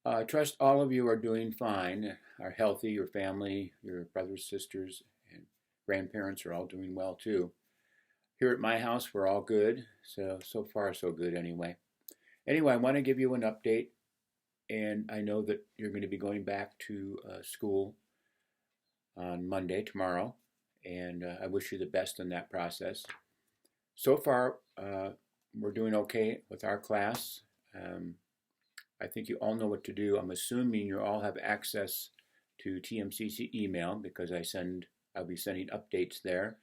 I trust all of you are doing fine, are healthy, your family, your brothers, sisters, and grandparents are all doing well too. Here at my house, we're all good, so far so good anyway. Anyway, I want to give you an update, and I know that you're going to be going back to school on Monday, tomorrow, and I wish you the best in that process. So far, we're doing okay with our class. Um, I think you all know what to do. I'm assuming you all have access to TMCC email because I'll be sending updates there,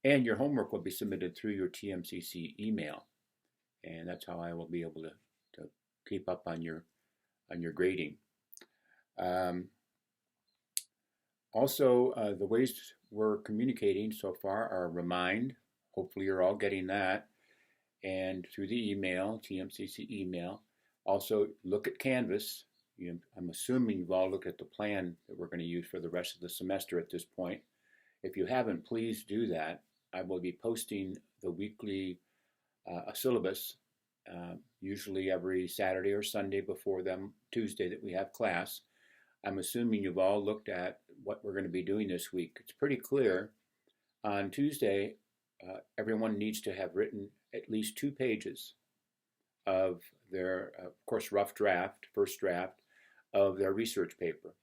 and your homework will be submitted through your TMCC email, and that's how I will be able to keep up on your grading. Um, Also, the ways we're communicating so far are Remind. Hopefully, you're all getting that, and through the email, TMCC email. Also, look at Canvas. I'm assuming you've all looked at the plan that we're going to use for the rest of the semester at this point. If you haven't, please do that. I will be posting the weekly syllabus, usually every Saturday or Sunday before them Tuesday that we have class. I'm assuming you've all looked at what we're going to be doing this week. It's pretty clear. On Tuesday, everyone needs to have written at least 2 pages of their, of course, rough draft, first draft of their research paper.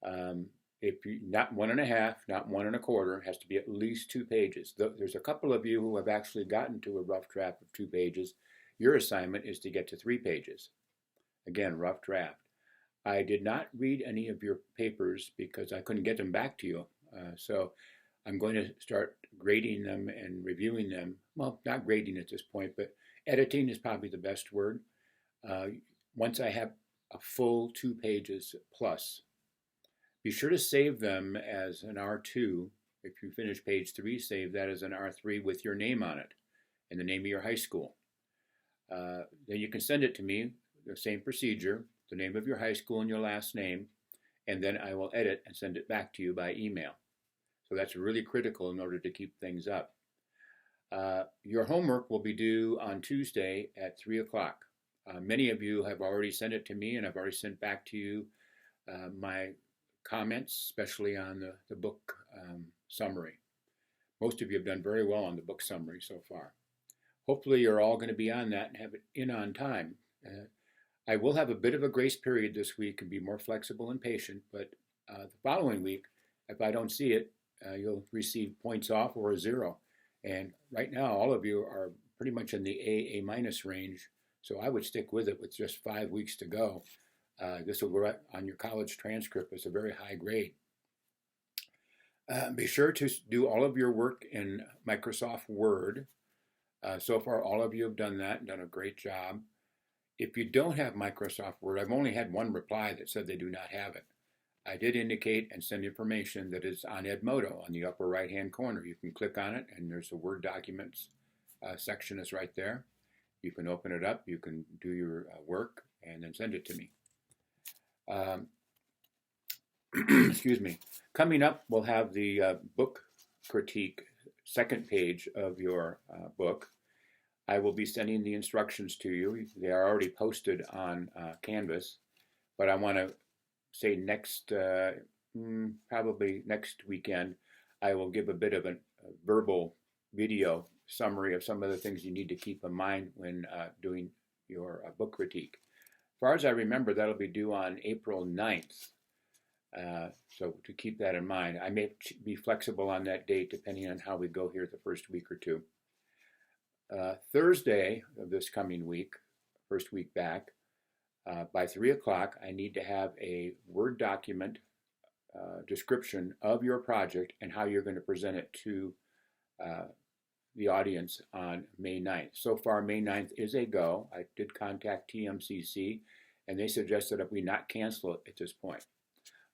Um, if you not 1.5, not 1.25, it has to be at least 2 pages. There's a couple of you who have actually gotten to a rough draft of 2 pages. Your assignment is to get to 3 pages. Again, rough draft. I did not read any of your papers because I couldn't get them back to you. So I'm going to start grading them and reviewing them. Well, not grading at this point, but editing is probably the best word. Uh, Once I have a full 2 pages plus, be sure to save them as an R2. If you finish page 3, save that as an R3 with your name on it and the name of your high school. Then you can send it to me, the same procedure, the name of your high school and your last name, and then I will edit and send it back to you by email. So that's really critical in order to keep things up. Your homework will be due on Tuesday at 3 o'clock. Many of you have already sent it to me, and I've already sent back to you my comments, especially on the book summary. Most of you have done very well on the book summary so far. Hopefully you're all going to be on that and have it in on time. I will have a bit of a grace period this week and be more flexible and patient, but the following week, if I don't see it, you'll receive points off or a 0. And right now, all of you are pretty much in the A minus range, so I would stick with it with just 5 weeks to go. This will go on your college transcript as a very high grade. Be sure to do all of your work in Microsoft Word. So far, all of you have done that and done a great job. If you don't have Microsoft Word, I've only had one reply that said they do not have it. I did indicate and send information that is on Edmodo on the upper right-hand corner. You can click on it, and there's a Word Documents section is right there. You can open it up, you can do your work, and then send it to me. Excuse me. Coming up, we'll have the book critique, second page of your book. I will be sending the instructions to you. They are already posted on Canvas, but I want to say probably next weekend, I will give a bit of a verbal video summary of some of the things you need to keep in mind when doing your book critique. As far as I remember, that'll be due on April 9th. So to keep that in mind, I may be flexible on that date depending on how we go here the first week or two. Thursday of this coming week, first week back, by 3 o'clock, I need to have a Word document description of your project and how you're going to present it to the audience on May 9th. So far, May 9th is a go. I did contact TMCC, and they suggested that we not cancel it at this point.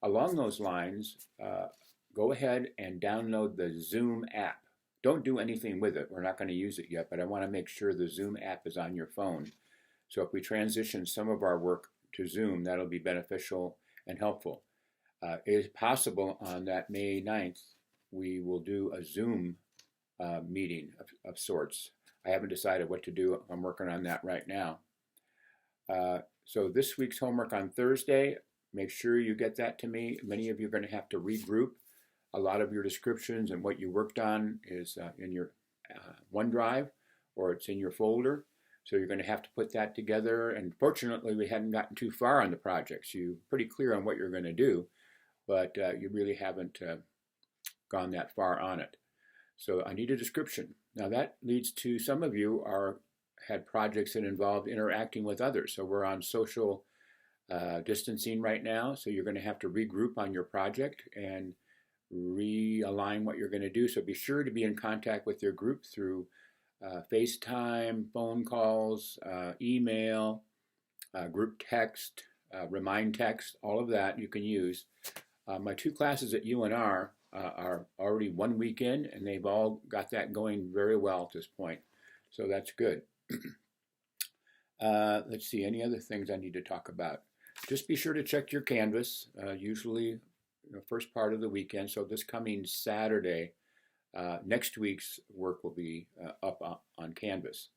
Along those lines, go ahead and download the Zoom app. Don't do anything with it. We're not going to use it yet, but I want to make sure the Zoom app is on your phone. So if we transition some of our work to Zoom, that'll be beneficial and helpful. It is possible on that May 9th, we will do a Zoom meeting of sorts. I haven't decided what to do. I'm working on that right now. So this week's homework on Thursday, make sure you get that to me. Many of you are going to have to regroup. A lot of your descriptions and what you worked on is in your OneDrive, or it's in your folder. So you're going to have to put that together. And fortunately, we hadn't gotten too far on the project. So you're pretty clear on what you're going to do, but you really haven't gone that far on it. So I need a description. Now that leads to some of you had projects that involved interacting with others. So we're on social distancing right now. So you're going to have to regroup on your project and realign what you're going to do. So be sure to be in contact with your group through FaceTime, phone calls, email, group text, remind text, all of that you can use. My 2 classes at UNR are already 1 week in, and they've all got that going very well at this point. So that's good. Let's see, any other things I need to talk about? Just be sure to check your Canvas, usually first part of the weekend. So this coming Saturday, next week's work will be up on Canvas.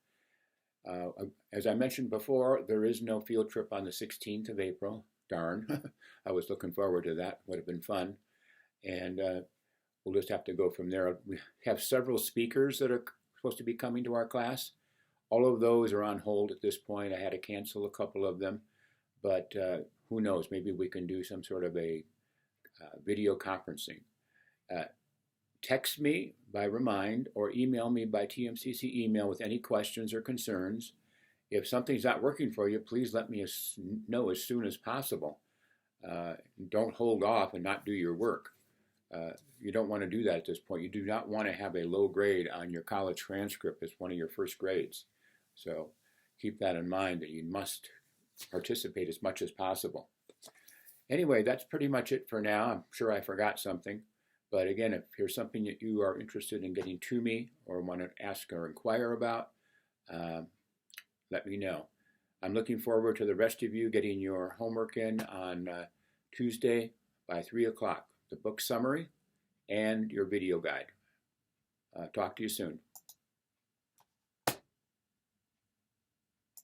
As I mentioned before, there is no field trip on the 16th of April. Darn, I was looking forward to that. Would have been fun. And we'll just have to go from there. We have several speakers that are supposed to be coming to our class. All of those are on hold at this point. I had to cancel a couple of them, but who knows? Maybe we can do some sort of a video conferencing. Text me by Remind or email me by TMCC email with any questions or concerns. If something's not working for you, please let me know as soon as possible. Don't hold off and not do your work. You don't want to do that at this point. You do not want to have a low grade on your college transcript as one of your first grades. So keep that in mind, that you must participate as much as possible. Anyway, that's pretty much it for now. I'm sure I forgot something. But again, if there's something that you are interested in getting to me or want to ask or inquire about, let me know. I'm looking forward to the rest of you getting your homework in on Tuesday by 3 o'clock, the book summary and your video guide. Talk to you soon.